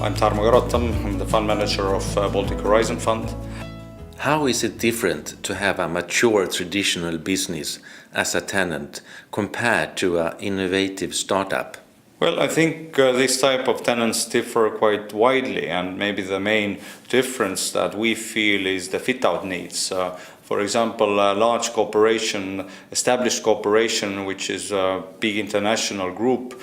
I'm Tarmo Karotam. I'm the fund manager of Baltic Horizon Fund. How is it different to have a mature traditional business as a tenant compared to an innovative startup? Well, I think this type of tenants differ quite widely, and maybe the main difference that we feel is the fit-out needs. For example, a large corporation, established corporation, which is a big international group,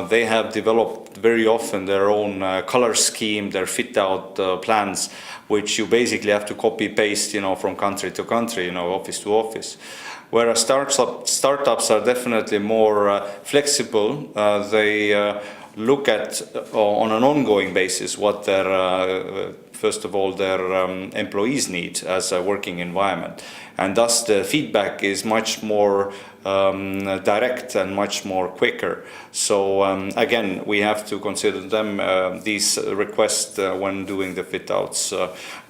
they have developed very often their own color scheme, their fit-out plans, which you basically have to copy-paste, from country to country, office to office. Whereas startups are definitely more flexible. They look at on an ongoing basis what their first of all their employees need as a working environment, and thus the feedback is much more direct and much more quicker. So again, we have to consider them these requests when doing the fit outs.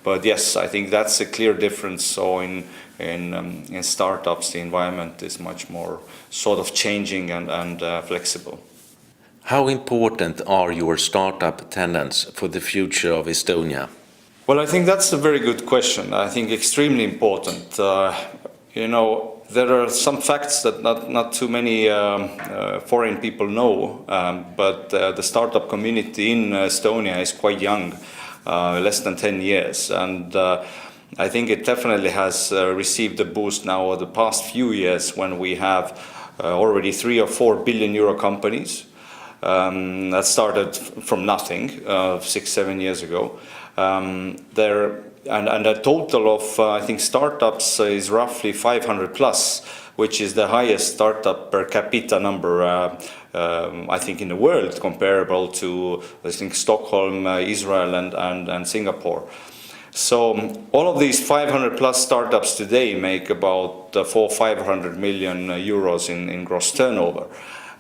But yes, I think that's a clear difference. So in startups, the environment is much more sort of changing and flexible. How important are your startup tenants for the future of Estonia? Well, I think that's a very good question. I think extremely important. There are some facts that not too many foreign people know, but the startup community in Estonia is quite young, less than 10 years. And I think it definitely has received a boost now over the past few years when we have already 3 or 4 billion euro companies that started from nothing 6-7 years ago. And a total of I think startups is roughly 500 plus, which is the highest startup per capita number I think in the world, comparable to I think Stockholm, Israel and Singapore. So all of these 500 plus startups today make about 400-500 million euros in gross turnover.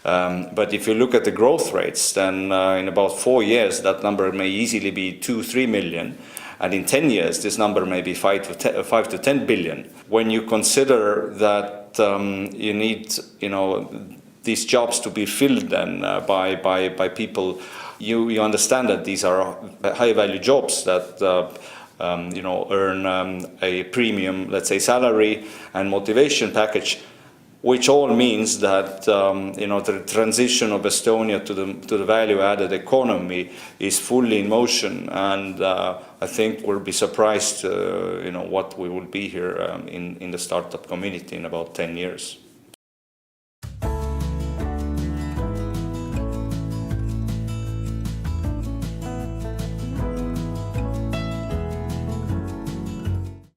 But if you look at the growth rates, then in about 4 years, that number may easily be 2-3 million. And in 10 years, this number may be 5 to 10 billion. When you consider that you need, these jobs to be filled then by people, you understand that these are high-value jobs that earn a premium, let's say, salary and motivation package, which all means that the transition of Estonia to the value-added economy is fully in motion, and I think we'll be surprised, what we will be here in the startup community in about 10 years.